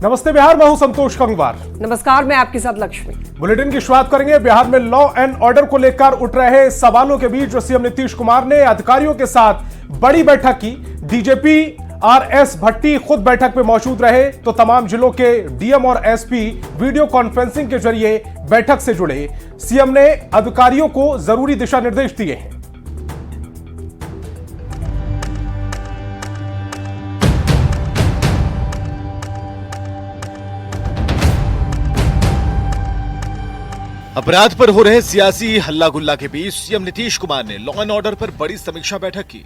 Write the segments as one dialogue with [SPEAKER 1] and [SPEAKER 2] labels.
[SPEAKER 1] नमस्ते बिहार, मैं हूं संतोष गंगवार।
[SPEAKER 2] नमस्कार, मैं आपके साथ लक्ष्मी।
[SPEAKER 1] बुलेटिन की शुरुआत करेंगे। बिहार में लॉ एंड ऑर्डर को लेकर उठ रहे सवालों के बीच सीएम नीतीश कुमार ने अधिकारियों के साथ बड़ी बैठक की। डीजीपी आरएस भट्टी खुद बैठक में मौजूद रहे तो तमाम जिलों के डीएम और एसपी वीडियो कॉन्फ्रेंसिंग के जरिए बैठक से जुड़े। सीएम ने अधिकारियों को जरूरी दिशा निर्देश दिए हैं।
[SPEAKER 3] अपराध पर हो रहे सियासी हल्ला गुल्ला के बीच सीएम नीतीश कुमार ने लॉ एंड ऑर्डर पर बड़ी समीक्षा बैठक की।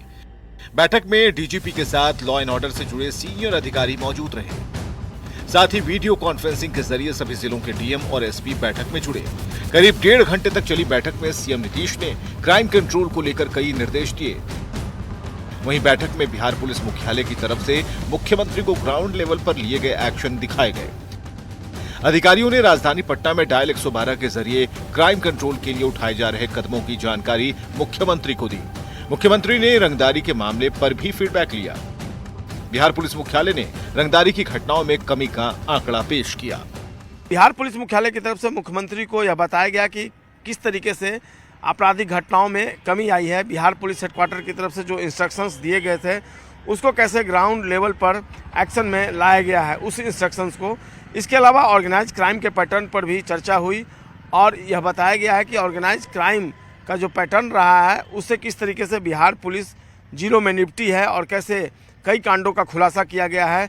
[SPEAKER 3] बैठक में डीजीपी के साथ लॉ एंड ऑर्डर से जुड़े सीनियर अधिकारी मौजूद रहे। साथ ही वीडियो कॉन्फ्रेंसिंग के जरिए सभी जिलों के डीएम और एसपी बैठक में जुड़े। करीब 1.5 घंटे तक चली बैठक में सीएम नीतीश ने क्राइम कंट्रोल को लेकर कई निर्देश दिए। वहीं बैठक में बिहार पुलिस मुख्यालय की तरफ से मुख्यमंत्री को ग्राउंड लेवल पर लिए गए एक्शन दिखाए गए। अधिकारियों ने राजधानी पटना में डायल 112 के जरिए क्राइम कंट्रोल के लिए उठाए जा रहे कदमों की जानकारी मुख्यमंत्री को दी। मुख्यमंत्री ने रंगदारी के मामले पर भी फीडबैक लिया। बिहार पुलिस मुख्यालय ने रंगदारी की घटनाओं में कमी का आंकड़ा पेश किया।
[SPEAKER 4] बिहार पुलिस मुख्यालय की तरफ से मुख्यमंत्री को यह बताया गया कि किस तरीके से आपराधिक घटनाओं में कमी आई है। बिहार पुलिस हेडक्वार्टर की तरफ से जो इंस्ट्रक्शंस दिए गए थे उसको कैसे ग्राउंड लेवल पर एक्शन में लाया गया है, उस इंस्ट्रक्शंस को। इसके अलावा ऑर्गेनाइज क्राइम के पैटर्न पर भी चर्चा हुई और यह बताया गया है कि ऑर्गेनाइज क्राइम का जो पैटर्न रहा है उससे किस तरीके से बिहार पुलिस जीरो में निपटी है और कैसे कई कांडों का खुलासा किया गया है।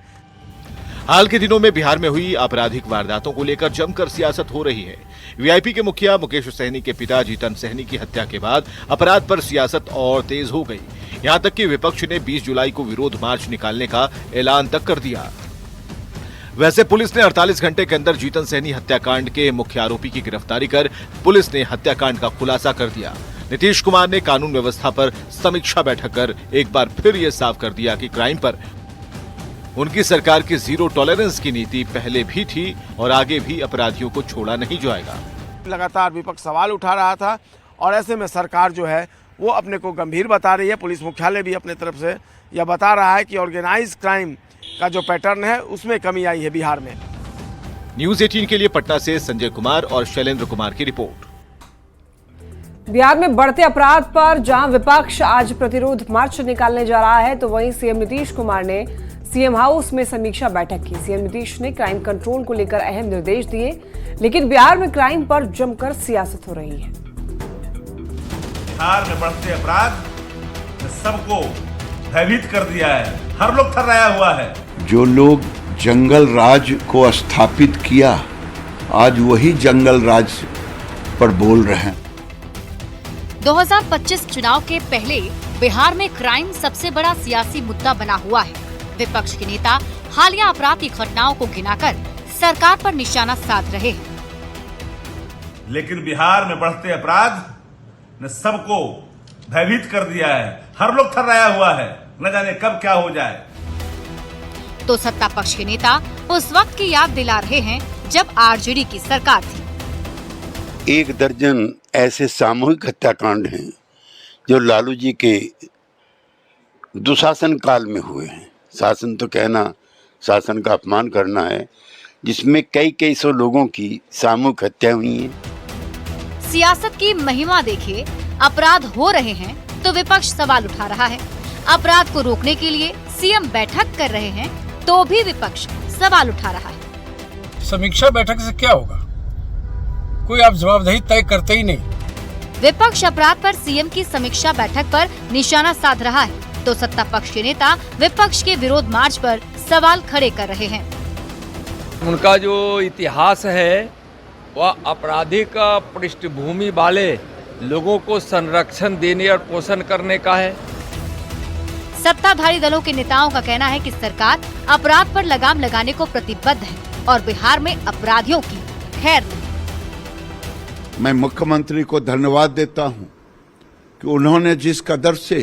[SPEAKER 3] हाल के दिनों में बिहार में हुई आपराधिक वारदातों को लेकर जमकर सियासत हो रही है। वीआईपी के मुखिया मुकेश सहनी के पिता जीतन सहनी की हत्या के बाद अपराध पर सियासत और तेज हो गई। यहां तक कि विपक्ष ने 20 जुलाई को विरोध मार्च निकालने का ऐलान तक कर दिया। वैसे पुलिस ने 48 घंटे के अंदर जीतन सहनी हत्याकांड के मुख्य आरोपी की गिरफ्तारी कर पुलिस ने हत्याकांड का खुलासा कर दिया। नीतीश कुमार ने कानून व्यवस्था पर समीक्षा बैठक कर एक बार फिर यह साफ कर दिया कि क्राइम पर उनकी सरकार की जीरो टॉलरेंस की नीति पहले भी थी और आगे भी अपराधियों को छोड़ा नहीं जाएगा।
[SPEAKER 4] लगातार विपक्ष सवाल उठा रहा था और ऐसे में सरकार जो है वो अपने को गंभीर बता रही है। पुलिस मुख्यालय भी अपने तरफ से यह बता रहा है कि ऑर्गेनाइज क्राइम का जो पैटर्न है उसमें कमी आई है बिहार में।
[SPEAKER 3] न्यूज़ 18 के लिए पटना से संजय कुमार और शैलेंद्र कुमार की रिपोर्ट।
[SPEAKER 2] बिहार में बढ़ते अपराध पर जहां विपक्ष आज प्रतिरोध मार्च निकालने जा रहा है तो वहीं सीएम नीतीश कुमार ने सीएम हाउस में समीक्षा बैठक की। सीएम नीतीश ने क्राइम कंट्रोल को लेकर अहम निर्देश दिए, लेकिन बिहार में क्राइम पर जमकर सियासत हो रही है।
[SPEAKER 5] बिहार में बढ़ते अपराध ने सबको भयभीत कर दिया है। हर लोग थर्राया हुआ है।
[SPEAKER 6] जो लोग जंगल राज को स्थापित किया आज वही जंगल राज पर बोल रहे हैं।
[SPEAKER 7] 2025 चुनाव के पहले बिहार में क्राइम सबसे बड़ा सियासी मुद्दा बना हुआ है। विपक्ष के नेता हालिया अपराध की घटनाओं को गिनाकर सरकार पर निशाना साध रहे हैं।
[SPEAKER 5] लेकिन बिहार में बढ़ते अपराध ने सबको भयभीत कर दिया है। हर लोग थर्राया हुआ है, न जाने कब क्या हो जाए।
[SPEAKER 7] तो सत्ता पक्ष के नेता उस वक्त की याद दिला रहे हैं जब आरजेडी की सरकार थी।
[SPEAKER 6] 1 दर्जन ऐसे सामूहिक हत्याकांड हैं जो लालू जी के दुशासन काल में हुए हैं। शासन तो कहना शासन का अपमान करना है, जिसमें कई सौ लोगों की सामूहिक हत्या हुई है।
[SPEAKER 7] सियासत की महिमा देखिए, अपराध हो रहे हैं तो विपक्ष सवाल उठा रहा है। अपराध को रोकने के लिए सीएम बैठक कर रहे हैं तो भी विपक्ष सवाल उठा रहा है।
[SPEAKER 8] समीक्षा बैठक से क्या होगा? कोई आप जवाबदेही तय करते ही नहीं।
[SPEAKER 7] विपक्ष अपराध पर सीएम की समीक्षा बैठक पर निशाना साध रहा है तो सत्ता पक्ष के नेता विपक्ष के विरोध मार्च पर सवाल खड़े कर रहे हैं।
[SPEAKER 8] उनका जो इतिहास है वह आपराधिक पृष्ठभूमि वाले लोगों को संरक्षण देने और पोषण करने का है।
[SPEAKER 7] सत्ताधारी दलों के नेताओं का कहना है कि सरकार अपराध पर लगाम लगाने को प्रतिबद्ध है और बिहार में अपराधियों की खैर नहीं।
[SPEAKER 6] मैं मुख्यमंत्री को धन्यवाद देता हूं कि उन्होंने जिस कदर से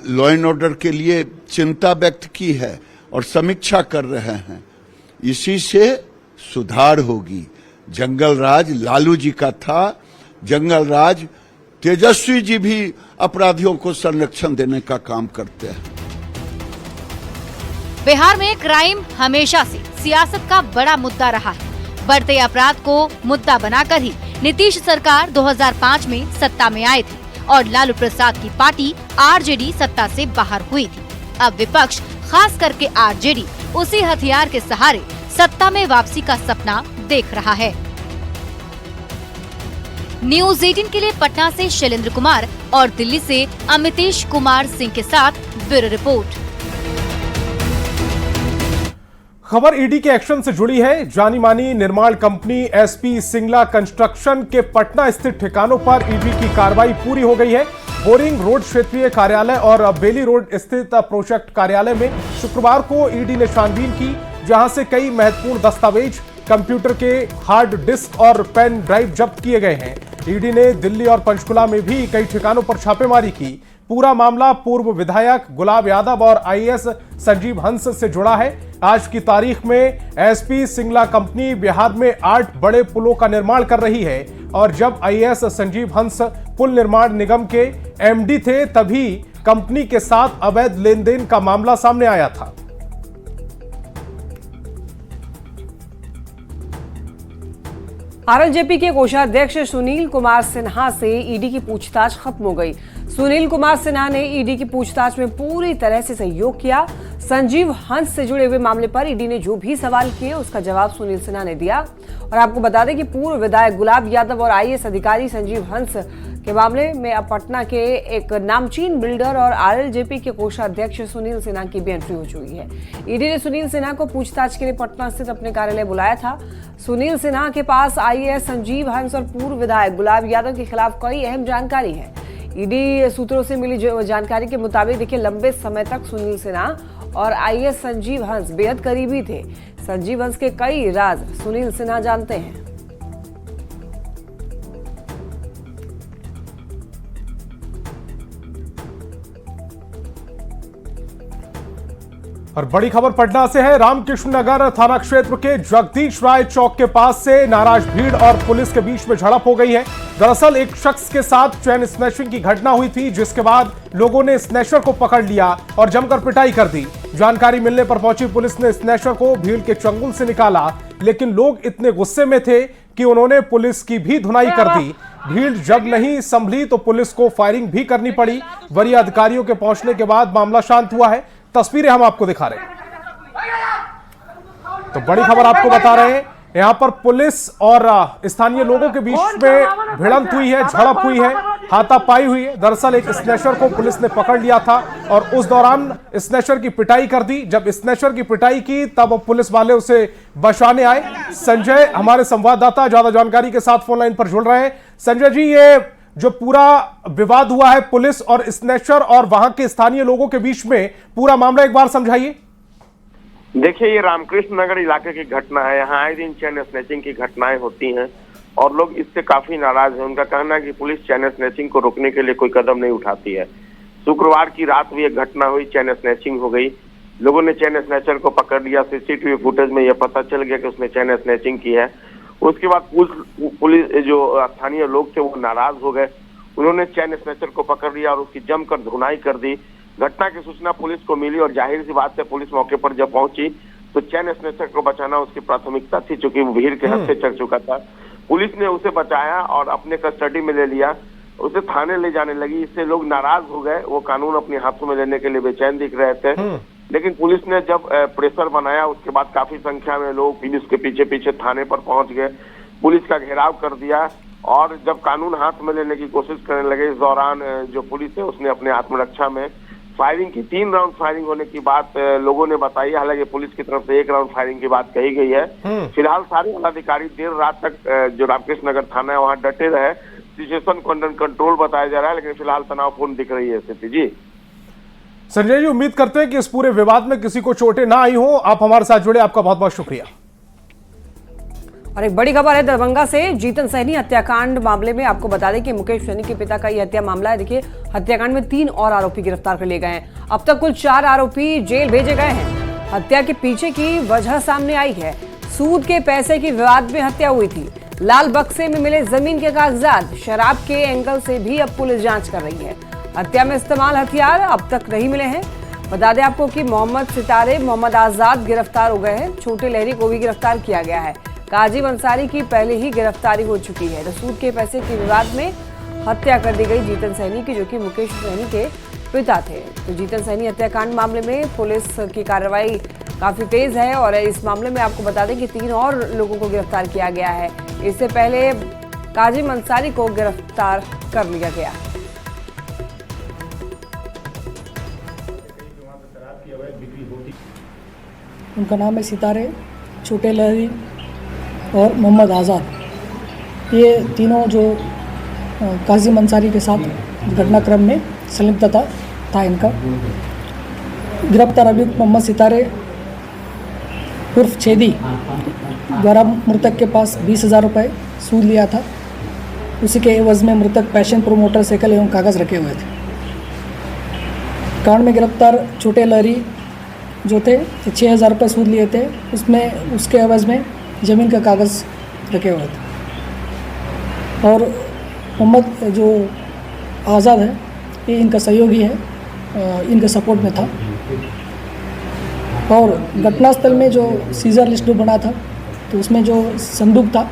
[SPEAKER 6] लॉ एंड ऑर्डर के लिए चिंता व्यक्त की है और समीक्षा कर रहे हैं, इसी से सुधार होगी। जंगल राज लालू जी का था, जंगल राज तेजस्वी जी भी अपराधियों को संरक्षण देने का काम करते हैं।
[SPEAKER 7] बिहार में क्राइम हमेशा से सियासत का बड़ा मुद्दा रहा है। बढ़ते अपराध को मुद्दा बनाकर ही नीतीश सरकार 2005 में सत्ता में आए थे और लालू प्रसाद की पार्टी आरजेडी सत्ता से बाहर हुई थी। अब विपक्ष, खास करके आरजेडी, उसी हथियार के सहारे सत्ता में वापसी का सपना देख रहा है। न्यूज़ 18 के लिए पटना से शैलेंद्र कुमार और दिल्ली से अमितेश कुमार सिंह के साथ ब्यूरो रिपोर्ट।
[SPEAKER 1] खबर ईडी के एक्शन से जुड़ी है। जानी मानी निर्माण कंपनी एसपी सिंगला कंस्ट्रक्शन के पटना स्थित ठिकानों पर ईडी की कार्रवाई पूरी हो गई है। बोरिंग रोड क्षेत्रीय कार्यालय और बेली रोड स्थित प्रोजेक्ट कार्यालय में शुक्रवार को ईडी ने छानबीन की, जहां से कई महत्वपूर्ण दस्तावेज, कंप्यूटर के हार्ड डिस्क और पेन ड्राइव जब्त किए गए हैं। ईडी ने दिल्ली और पंचकुला में भी कई ठिकानों पर छापेमारी की। पूरा मामला पूर्व विधायक गुलाब यादव और आईएएस संजीव हंस से जुड़ा है। आज की तारीख में एसपी सिंगला कंपनी बिहार में 8 बड़े पुलों का निर्माण कर रही है और जब आईएएस संजीव हंस पुल निर्माण निगम के एमडी थे तभी कंपनी के साथ अवैध लेन देन का मामला सामने आया था।
[SPEAKER 2] आरएलजेपी के कोषाध्यक्ष सुनील कुमार सिन्हा से ईडी की पूछताछ खत्म हो गई। सुनील कुमार सिन्हा ने ईडी की पूछताछ में पूरी तरह से सहयोग किया। संजीव हंस से जुड़े हुए मामले पर ईडी ने जो भी सवाल किए उसका जवाब सुनील सिन्हा ने दिया। और आपको बता दें कि पूर्व विधायक गुलाब यादव और आईएएस अधिकारी संजीव हंस के मामले में अब पटना के एक नामचीन बिल्डर और आरएलजेपी के कोषाध्यक्ष सुनील सिन्हा की भी एंट्री हो चुकी है। ईडी ने सुनील सिन्हा को पूछताछ के लिए पटना स्थित अपने कार्यालय बुलाया था। सुनील सिन्हा के पास आईएएस संजीव हंस और पूर्व विधायक गुलाब यादव के खिलाफ कई अहम जानकारी है। ईडी सूत्रों से मिली जानकारी के मुताबिक देखिए, लंबे समय तक सुनील सिन्हा और आईएएस संजीव हंस बेहद करीबी थे। संजीव हंस के कई राज सुनील सिन्हा जानते हैं।
[SPEAKER 1] और बड़ी खबर पटना से है। रामकृष्ण नगर थाना क्षेत्र के जगदीश राय चौक के पास से नाराज भीड़ और पुलिस के बीच में झड़प हो गई है। दरअसल एक शख्स के साथ चेन स्नैचिंग की घटना हुई थी, जिसके बाद लोगों ने स्नैचर को पकड़ लिया और जमकर पिटाई कर दी। जानकारी मिलने पर पहुंची पुलिस ने स्नैचर को भीड़ के चंगुल से निकाला, लेकिन लोग इतने गुस्से में थे कि उन्होंने पुलिस की भी धुनाई कर दी। भीड़ जब नहीं संभली तो पुलिस को फायरिंग भी करनी पड़ी। वरीय अधिकारियों के पहुंचने के बाद मामला शांत हुआ है। तस्वीरें हम आपको दिखा रहे हैं। तो बड़ी खबर आपको बता रहे हैं, यहां पर पुलिस और स्थानीय लोगों के बीच में भिड़ंत हुई है, झड़प हुई है, हाथापाई हुई है। दरअसल एक स्नैचर को पुलिस ने पकड़ लिया था और उस दौरान स्नैचर की पिटाई कर दी। जब स्नैचर की पिटाई की तब पुलिस वाले उसे बचाने आए। संजय हमारे संवाददाता ज्यादा जानकारी के साथ फोन लाइन पर जुड़ रहे हैं। संजय जी, ये जो पूरा विवाद हुआ है पुलिस और स्नैचर और वहां के स्थानीय लोगों के बीच में, पूरा मामला एक बार समझाइए।
[SPEAKER 4] देखिए, ये रामकृष्ण नगर इलाके की घटना है। यहाँ आए दिन चैन स्नैचिंग की घटनाएं होती हैं और लोग इससे काफी नाराज हैं। उनका कहना है कि पुलिस चैन स्नैचिंग को रोकने के लिए कोई कदम नहीं उठाती है। शुक्रवार की रात भी एक घटना हुई, चैन स्नैचिंग हो गई। लोगों ने चैन स्नैचर को पकड़ लिया। सीसीटीवी फुटेज में यह पता चल गया कि उसने चैन स्नैचिंग की है। उसके बाद पुलिस जो स्थानीय लोग थे वो नाराज हो गए। उन्होंने चैन स्नैचर को पकड़ लिया और उसकी जमकर धुनाई कर दी। घटना की सूचना पुलिस को मिली और जाहिर सी बात है पुलिस मौके पर जब पहुंची तो चैन स्नैचर को बचाना उसकी प्राथमिकता थी, चूंकि वो भीड़ के हाथ से चढ़ चुका था। पुलिस ने उसे बचाया और अपने कस्टडी में ले लिया, उसे थाने ले जाने लगी। इससे लोग नाराज हो गए। वो कानून अपने हाथों में लेने के लिए बेचैन दिख रहे थे। लेकिन पुलिस ने जब प्रेशर बनाया उसके बाद काफी संख्या में लोग पुलिस के पीछे पीछे थाने पर पहुंच गए। पुलिस का घेराव कर दिया और जब कानून हाथ में लेने की कोशिश करने लगे, इस दौरान जो पुलिस है उसने अपने आत्मरक्षा में फायरिंग की। 3 राउंड फायरिंग होने की बात लोगों ने बताई। हालांकि पुलिस की तरफ से 1 राउंड फायरिंग की बात कही गई है। फिलहाल सारे जिलाधिकारी देर रात तक जो रामकृष्ण नगर थाना है वहां डटे रहे। सिचुएशन को अंडर कंट्रोल बताया जा रहा है, लेकिन फिलहाल तनावपूर्ण दिख रही है स्थिति। जी
[SPEAKER 1] संजय जी, उम्मीद करते हैं कि इस पूरे विवाद में किसी को चोटें ना आई हो। आप हमारे साथ जुड़े, आपका बहुत बहुत शुक्रिया।
[SPEAKER 2] और एक बड़ी खबर है दरभंगा से। जीतन सहनी हत्याकांड मामले में आपको बता दें कि मुकेश सहनी के पिता का यह हत्या मामला है। देखिए, हत्याकांड में 3 और आरोपी गिरफ्तार कर लिए गए हैं। अब तक कुल 4 आरोपी जेल भेजे गए हैं। हत्या के पीछे की वजह सामने आई है। सूद के पैसे की विवाद में हत्या हुई थी। लाल बक्से में मिले जमीन के कागजात, शराब के एंगल से भी अब पुलिस जांच कर रही है। हत्या में इस्तेमाल हथियार अब तक नहीं मिले हैं। बता दें आपको कि मोहम्मद सितारे, मोहम्मद आजाद गिरफ्तार हो गए हैं। छोटे लहरी को भी गिरफ्तार किया गया है। काजिम अंसारी की पहले ही गिरफ्तारी हो चुकी है। रसूद के पैसे के विवाद में हत्या कर दी गई जीतन सैनी की, जो कि मुकेश सैनी के पिता थे। तो जीतन सैनी हत्याकांड मामले में पुलिस की कार्रवाई काफी तेज है और इस मामले में आपको बता दें कि 3 और लोगों को गिरफ्तार किया गया है। इससे पहले काजिम अंसारी को गिरफ्तार कर लिया गया।
[SPEAKER 9] उनका नाम है सितारे, छोटे लहरी और मोहम्मद आज़ाद। ये तीनों जो काजिम अंसारी के साथ घटनाक्रम में संलिप्तता था इनका। गिरफ्तार अभियुक्त मोहम्मद सितारे उर्फ छेदी द्वारा मृतक के पास 20,000 रुपये सूद लिया था। उसी के एवज में मृतक पैशन प्रो मोटरसाइकिल एवं कागज़ रखे हुए थे। कांड में गिरफ्तार छोटे लहरी जो थे 6,000 रुपये सूद लिए थे, उसमें उसके एवज में ज़मीन का कागज़ रखे हुए थे। और मोहम्मद जो आज़ाद है ये इनका सहयोगी है, इनके सपोर्ट में था। और घटनास्थल में जो सीजर लिस्ट जो बना था तो उसमें जो संदूक था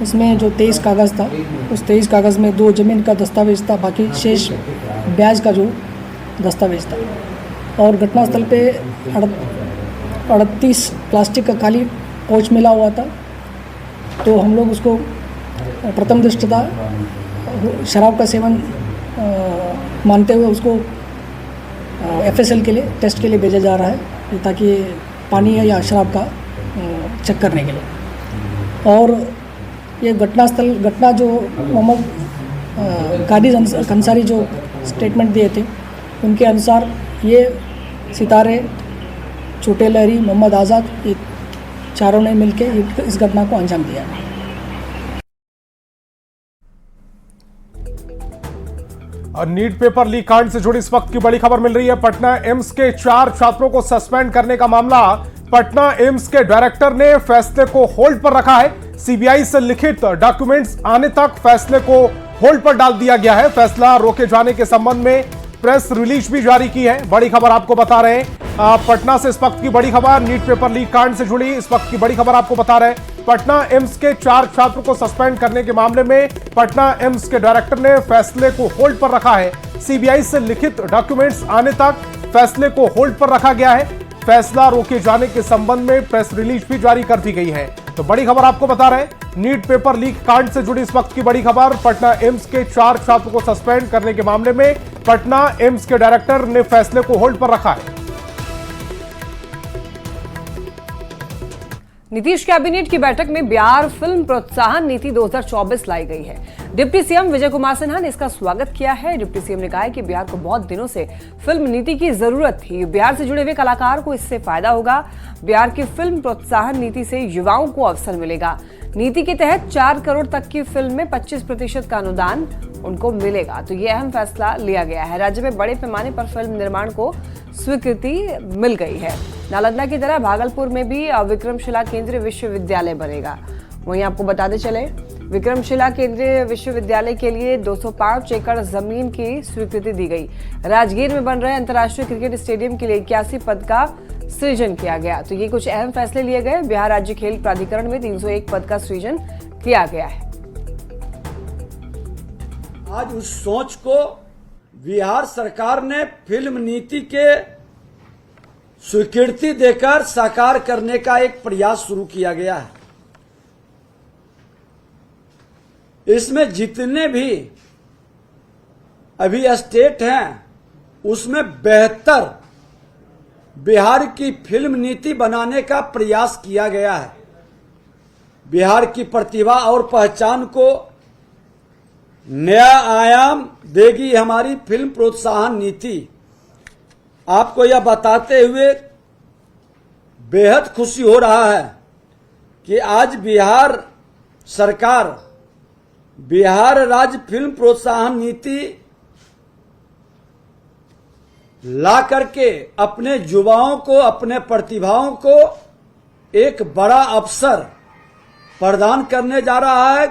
[SPEAKER 9] उसमें जो 23 कागज़ था, उस 23 कागज़ में 2 ज़मीन का दस्तावेज था, बाकी शेष ब्याज का जो दस्तावेज था। और घटनास्थल पे 38 प्लास्टिक का खाली पाउच मिला हुआ था। तो हम लोग उसको प्रथम दृष्टता शराब का सेवन मानते हुए उसको FSL के लिए टेस्ट के लिए भेजा जा रहा है, ताकि पानी है या शराब का चेक करने के लिए। और ये घटना जो मोहम्मद कादिर अंसारी जो स्टेटमेंट दिए थे उनके अनुसार ये सितारे, छोटे लहरी, मोहम्मद आज़ाद, ये चारों ने मिलकर इस घटना को अंजाम दिया।
[SPEAKER 1] और नीट पेपर लीक कांड से जुड़ी इस वक्त की बड़ी खबर मिल रही है। पटना एम्स के 4 छात्रों को सस्पेंड करने का मामला पटना एम्स के डायरेक्टर ने फैसले को होल्ड पर रखा है। सीबीआई से लिखित डॉक्यूमेंट्स आने तक फैसले को होल्ड पर डाल दिया गया है। फैसला रोके जाने के संबंध में प्रेस रिलीज भी जारी की है। बड़ी खबर आपको बता रहे हैं पटना से इस वक्त की बड़ी खबर, नीट पेपर लीक कांड से जुड़ी इस वक्त की बड़ी खबर आपको बता रहे हैं। पटना एम्स के 4 छात्रों को सस्पेंड करने के मामले में पटना एम्स के डायरेक्टर ने फैसले को होल्ड पर रखा है। सीबीआई से लिखित डॉक्यूमेंट्स आने तक फैसले को होल्ड पर रखा गया है। फैसला रोके जाने के संबंध में प्रेस रिलीज भी जारी कर दी गई है। तो बड़ी खबर आपको बता रहे हैं, नीट पेपर लीक कांड से जुड़ी इस वक्त की बड़ी खबर, पटना एम्स के 4 छात्रों को सस्पेंड करने के मामले में पटना एम्स के डायरेक्टर ने फैसले को होल्ड पर रखा है।
[SPEAKER 2] नीतीश कैबिनेट की बैठक में बिहार फिल्म प्रोत्साहन नीति 2024 लाई गई है। डिप्टी सीएम विजय कुमार सिन्हा ने इसका स्वागत किया है। डिप्टी सीएम ने कहा है कि बिहार को बहुत दिनों से फिल्म नीति की जरूरत थी। बिहार से जुड़े हुए कलाकार को इससे फायदा होगा। बिहार की फिल्म प्रोत्साहन नीति से युवाओं को अवसर मिलेगा। नीति के तहत 4 करोड़ तक की फिल्म में 25% का अनुदान उनको मिलेगा। तो ये अहम फैसला लिया गया है। राज्य में बड़े पैमाने पर फिल्म निर्माण को स्वीकृति मिल गई है। नालंदा की तरह भागलपुर में भी विक्रमशिला केंद्रीय विश्वविद्यालय बनेगा। वहीं आपको बताते चले, विक्रमशिला केंद्रीय विश्वविद्यालय के लिए 205 एकड़ जमीन की स्वीकृति दी गई। राजगीर में बन रहे अंतर्राष्ट्रीय क्रिकेट स्टेडियम के लिए 81 पद का सृजन किया गया। तो ये कुछ अहम फैसले लिए गए। बिहार राज्य खेल प्राधिकरण में 301 पद का सृजन किया गया है।
[SPEAKER 10] आज उस सोच को बिहार सरकार ने फिल्म नीति के स्वीकृति देकर साकार करने का एक प्रयास शुरू किया गया है। इसमें जितने भी अभी स्टेट हैं उसमें बेहतर बिहार की फिल्म नीति बनाने का प्रयास किया गया है। बिहार की प्रतिभा और पहचान को नया आयाम देगी हमारी फिल्म प्रोत्साहन नीति। आपको यह बताते हुए बेहद खुशी हो रहा है कि आज बिहार सरकार बिहार राज्य फिल्म प्रोत्साहन नीति ला करके अपने युवाओं को, अपने प्रतिभाओं को एक बड़ा अवसर प्रदान करने जा रहा है।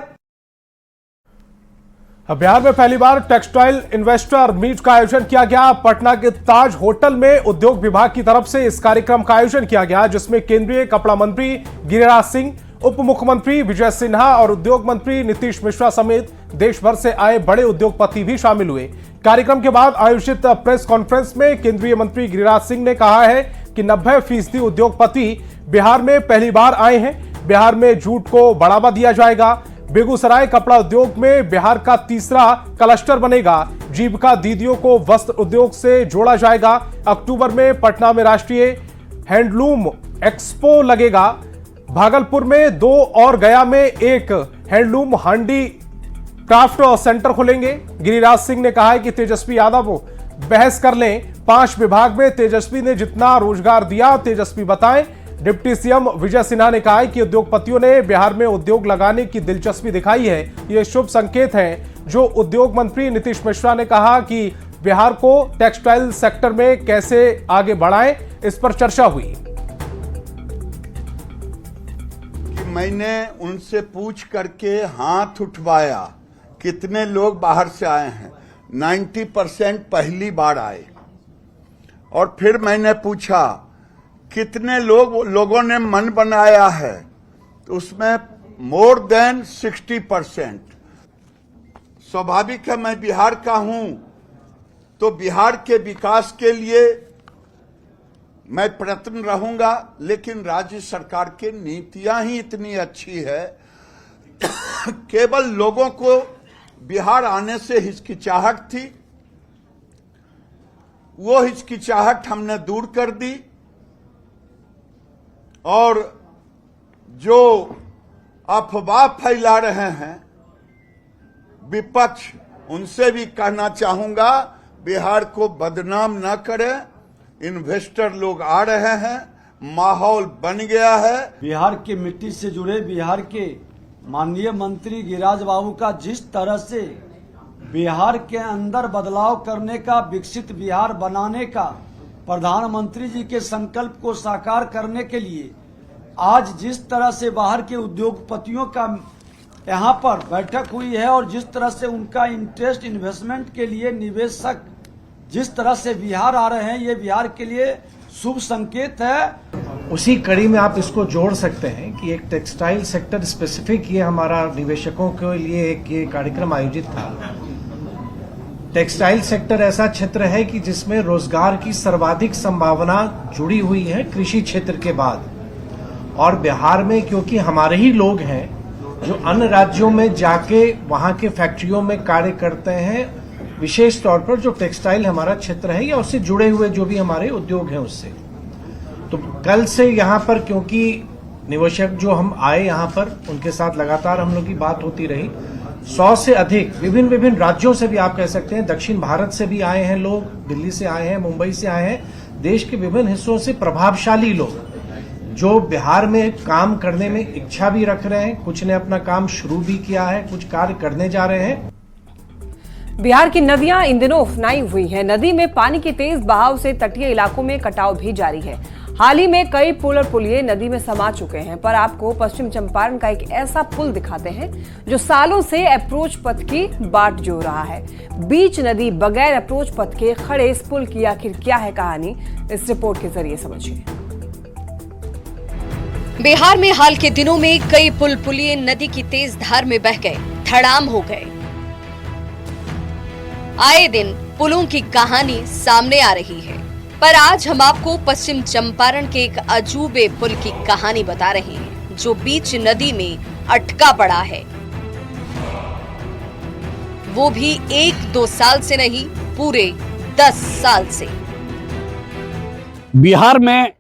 [SPEAKER 1] अब बिहार में पहली बार टेक्सटाइल इन्वेस्टर मीट का आयोजन किया गया। पटना के ताज होटल में उद्योग विभाग की तरफ से इस कार्यक्रम का आयोजन किया गया, जिसमें केंद्रीय कपड़ा मंत्री गिरिराज सिंह, उप मुख्यमंत्री विजय सिन्हा और उद्योग मंत्री नीतीश मिश्रा समेत देश भर से आए बड़े उद्योगपति भी शामिल हुए। कार्यक्रम के बाद आयोजित प्रेस कॉन्फ्रेंस में केंद्रीय मंत्री गिरिराज सिंह ने कहा है कि 90% उद्योगपति बिहार में पहली बार आए हैं। बिहार में जूट को बढ़ावा दिया जाएगा। बेगूसराय कपड़ा उद्योग में बिहार का तीसरा क्लस्टर बनेगा। जीविका दीदियों को वस्त्र उद्योग से जोड़ा जाएगा। अक्टूबर में पटना में राष्ट्रीय हैंडलूम एक्सपो लगेगा। भागलपुर में 2 और गया में 1 हैंडलूम हांडी क्राफ्ट सेंटर खुलेंगे। गिरिराज सिंह ने कहा है कि तेजस्वी यादव बहस कर लें। 5 विभाग में तेजस्वी ने जितना रोजगार दिया तेजस्वी बताएं। डिप्टी सीएम विजय सिन्हा ने कहा है कि उद्योगपतियों ने बिहार में उद्योग लगाने की दिलचस्पी दिखाई है। ये शुभ संकेत है। जो उद्योग मंत्री नीतीश मिश्रा ने कहा कि बिहार को टेक्सटाइल सेक्टर में कैसे आगे बढ़ाएं, इस पर चर्चा हुई।
[SPEAKER 6] मैंने उनसे पूछ करके हाथ उठवाया कितने लोग बाहर से आए हैं। 90% पहली बार आए। और फिर मैंने पूछा कितने लोगों ने मन बनाया है, तो उसमें मोर देन 60%। स्वाभाविक है, मैं बिहार का हूं तो बिहार के विकास के लिए मैं प्रयत्न रहूंगा, लेकिन राज्य सरकार की नीतियां ही इतनी अच्छी है केवल लोगों को बिहार आने से हिचकिचाहट थी, वो हिचकिचाहट हमने दूर कर दी। और जो अफवाह फैला रहे हैं विपक्ष, उनसे भी कहना चाहूंगा बिहार को बदनाम न करें। इन्वेस्टर लोग आ रहे हैं, माहौल बन गया है।
[SPEAKER 10] बिहार की मिट्टी से जुड़े बिहार के माननीय मंत्री गिरिराज बाबू का जिस तरह से बिहार के अंदर बदलाव करने का, विकसित बिहार बनाने का, प्रधानमंत्री जी के संकल्प को साकार करने के लिए आज जिस तरह से बाहर के उद्योगपतियों का यहाँ पर बैठक हुई है और जिस तरह से उनका इंटरेस्ट इन्वेस्टमेंट के लिए निवेशक जिस तरह से बिहार आ रहे हैं, ये बिहार के लिए शुभ संकेत है।
[SPEAKER 11] उसी कड़ी में आप इसको जोड़ सकते हैं कि एक टेक्सटाइल सेक्टर स्पेसिफिक ये हमारा निवेशकों के लिए एक ये कार्यक्रम आयोजित था। टेक्सटाइल सेक्टर ऐसा क्षेत्र है कि जिसमें रोजगार की सर्वाधिक संभावना जुड़ी हुई है कृषि क्षेत्र के बाद। और बिहार में क्योंकि हमारे ही लोग हैं जो अन्य राज्यों में जाके वहां के फैक्ट्रियों में कार्य करते हैं, विशेष तौर पर जो टेक्सटाइल हमारा क्षेत्र है या उससे जुड़े हुए जो भी हमारे उद्योग हैं उससे, तो कल से यहाँ पर क्योंकि निवेशक जो हम आए यहाँ पर उनके साथ लगातार हम लोग की बात होती रही। 100 से अधिक विभिन्न राज्यों से भी आप कह सकते हैं, दक्षिण भारत से भी आए हैं लोग, दिल्ली से आए हैं, मुंबई से आए हैं, देश के विभिन्न हिस्सों से प्रभावशाली लोग जो बिहार में काम करने में इच्छा भी रख रहे हैं। कुछ ने अपना काम शुरू भी किया है, कुछ कार्य करने जा रहे हैं।
[SPEAKER 2] बिहार की नदियां इन दिनों उफनाई हुई हैं। नदी में पानी के तेज बहाव से तटीय इलाकों में कटाव भी जारी है। हाल ही में कई पुल और पुलिये नदी में समा चुके हैं, पर आपको पश्चिम चंपारण का एक ऐसा पुल दिखाते हैं जो सालों से अप्रोच पथ की बाट जोड़ रहा है। बीच नदी बगैर अप्रोच पथ के खड़े इस पुल की आखिर क्या है कहानी, इस रिपोर्ट के जरिए समझिए।
[SPEAKER 12] बिहार में हाल के दिनों में कई पुल पुलिये नदी की तेज धार में बह गए, धड़ाम हो गए। आए दिन पुलों की कहानी सामने आ रही है, पर आज हम आपको पश्चिम चंपारण के एक अजूबे पुल की कहानी बता रहे हैं जो बीच नदी में अटका पड़ा है। वो भी 1-2 साल से नहीं, पूरे 10 साल से।
[SPEAKER 13] बिहार में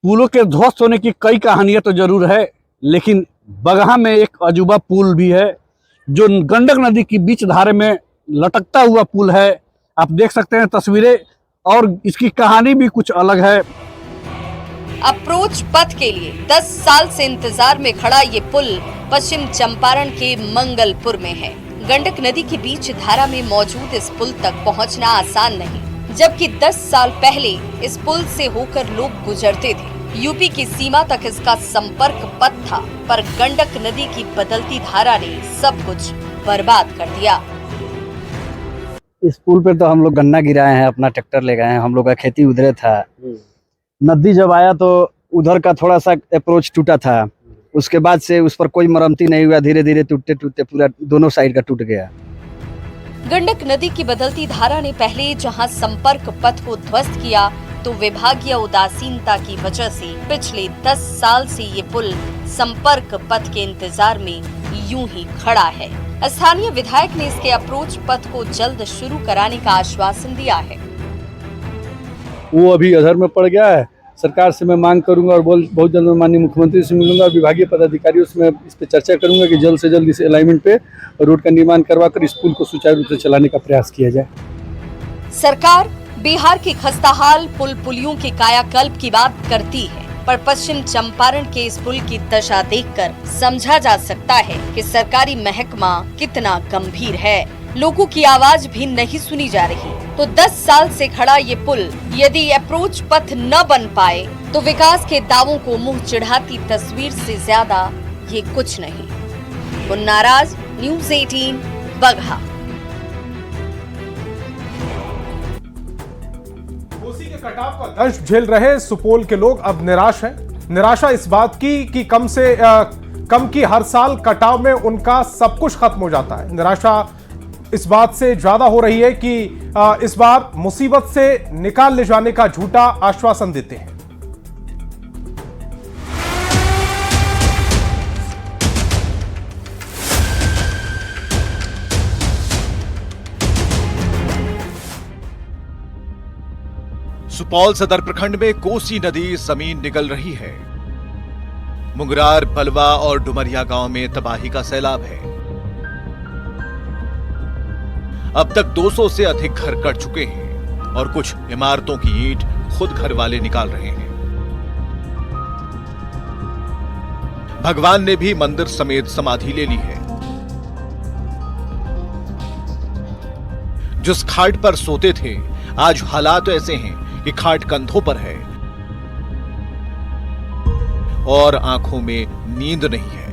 [SPEAKER 13] पुलों के ध्वस्त होने की कई कहानियां तो जरूर है, लेकिन बगहा में एक अजूबा पुल भी है जो गंडक नदी की बीच धारे में लटकता हुआ पुल है। आप देख सकते हैं तस्वीरें, और इसकी कहानी भी कुछ अलग है।
[SPEAKER 12] अप्रोच पथ के लिए 10 साल से इंतजार में खड़ा ये पुल पश्चिम चंपारण के मंगलपुर में है। गंडक नदी के बीच धारा में मौजूद इस पुल तक पहुंचना आसान नहीं, जबकि 10 साल पहले इस पुल से होकर लोग गुजरते थे। यूपी की सीमा तक इसका संपर्क पथ था, पर गंडक नदी की बदलती धारा ने सब कुछ बर्बाद कर दिया।
[SPEAKER 13] इस पुल पे तो हम लोग गन्ना गिराए हैं, अपना ट्रैक्टर ले गए हैं, हम लोग का खेती उधरे था। नदी जब आया तो उधर का थोड़ा सा अप्रोच टूटा था, उसके बाद से उस पर कोई मरम्मती नहीं हुआ, धीरे धीरे टूटते टूटते पूरा दोनों साइड का टूट गया।
[SPEAKER 12] गंडक नदी की बदलती धारा ने पहले जहां संपर्क पथ को ध्वस्त किया, तो विभागीय उदासीनता की वजह से पिछले 10 साल से ये पुल संपर्क पथ के इंतजार में यूं ही खड़ा है। स्थानीय विधायक ने इसके अप्रोच पथ को जल्द शुरू कराने का आश्वासन दिया है।
[SPEAKER 13] वो अभी अधर में पड़ गया है। सरकार से मैं मांग करूंगा और बहुत जल्द मैं माननीय मुख्यमंत्री से मिलूंगा, विभागीय पदाधिकारियों से मैं इस पे चर्चा करूंगा कि जल्द से जल्द इस अलाइनमेंट पे रोड का निर्माण करवाकर इस पुल को सुचारू रूप से चलाने का प्रयास किया जाए।
[SPEAKER 12] सरकार बिहार के खस्ताहाल पुल पुलियों के कायाकल्प की बात करती है, पर पश्चिम चंपारण के इस पुल की दशा देखकर समझा जा सकता है कि सरकारी महकमा कितना गंभीर है। लोगों की आवाज भी नहीं सुनी जा रही। तो 10 साल से खड़ा ये पुल यदि अप्रोच पथ न बन पाए तो विकास के दावों को मुंह चिढ़ाती तस्वीर से ज्यादा ये कुछ नहीं। मुन्ना राज, न्यूज़ 18, बगहा।
[SPEAKER 1] कोसी के कटाव का दंश झेल रहे सुपौल के लोग अब निराश हैं। निराशा इस बात की कि कम की हर साल कटाव में उनका सब कुछ खत्म हो जाता है। निराशा इस बात से ज्यादा हो रही है कि इस बार मुसीबत से निकाल ले जाने का झूठा आश्वासन देते हैं।
[SPEAKER 3] सुपौल सदर प्रखंड में कोसी नदी जमीन निगल रही है। मुंगरार, बलवा और डुमरिया गांव में तबाही का सैलाब है। अब तक 200 से अधिक घर कट चुके हैं और कुछ इमारतों की ईंट खुद घर वाले निकाल रहे हैं। भगवान ने भी मंदिर समेत समाधि ले ली है। जिस खाट पर सोते थे आज हालात ऐसे हैं कि खाट कंधों पर है और आंखों में नींद नहीं है।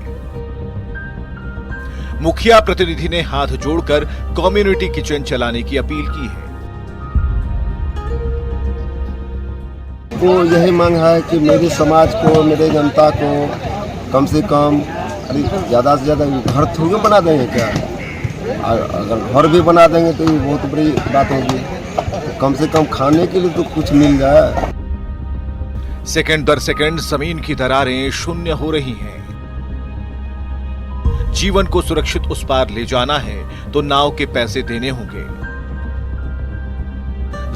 [SPEAKER 3] मुखिया प्रतिनिधि ने हाथ जोड़कर कम्युनिटी किचन चलाने की अपील की है।
[SPEAKER 14] वो यही मांग है कि मेरे समाज को, मेरे जनता को कम से कम ज्यादा से ज्यादा घर थोड़ी बना देंगे क्या? अगर घर भी बना देंगे तो ये बहुत बड़ी बात होगी। तो कम से कम खाने के लिए तो कुछ मिल जाए।
[SPEAKER 3] सेकंड दर सेकंड जमीन की दरारें शून्य हो रही हैं। जीवन को सुरक्षित उस पार ले जाना है तो नाव के पैसे देने होंगे।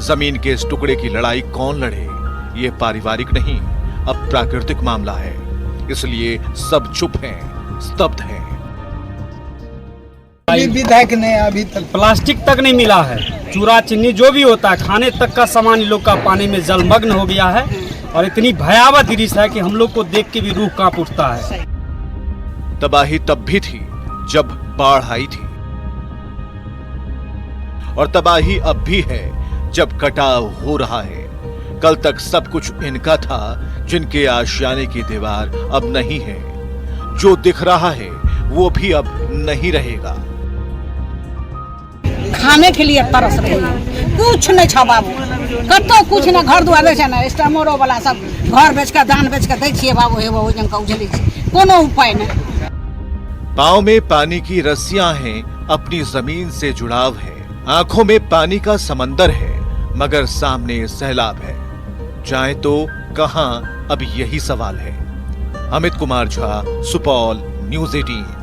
[SPEAKER 3] जमीन के इस टुकड़े की लड़ाई कौन लड़े? ये पारिवारिक नहीं, अब प्राकृतिक मामला है। इसलिए सब चुप हैं, स्तब्ध हैं।
[SPEAKER 15] विधायक ने अभी तक प्लास्टिक तक नहीं मिला है। चूरा चीनी जो भी होता है, खाने तक का सामान इन लोग का पानी में जलमग्न हो गया है और इतनी भयावह दृश्य है कि हम लोग को देख के भी रूह कांप उठता है।
[SPEAKER 3] तबाही तब भी थी जब बाढ़ आई थी और तबाही अब भी है जब कटाव हो रहा है। कल तक सब कुछ इनका था, जिनके आशियाने की दीवार अब नहीं है। जो दिख रहा है वो भी अब नहीं रहेगा।
[SPEAKER 16] खाने के लिए तरस रही है, कुछ नहीं छा बाबू, कतो कुछ न घर दुआर दे ना स्टमरो वाला सब घर बेच के दान बेच के दै छिए बाबू। हे वो जन का उजली कोनो उपाय नहीं।
[SPEAKER 3] पांव में पानी की रस्सियां हैं, अपनी जमीन से जुड़ाव है। आंखों में पानी का समंदर है मगर सामने सैलाब है। जाए तो कहां, अब यही सवाल है। अमित कुमार झा, सुपौल, न्यूज़ 18।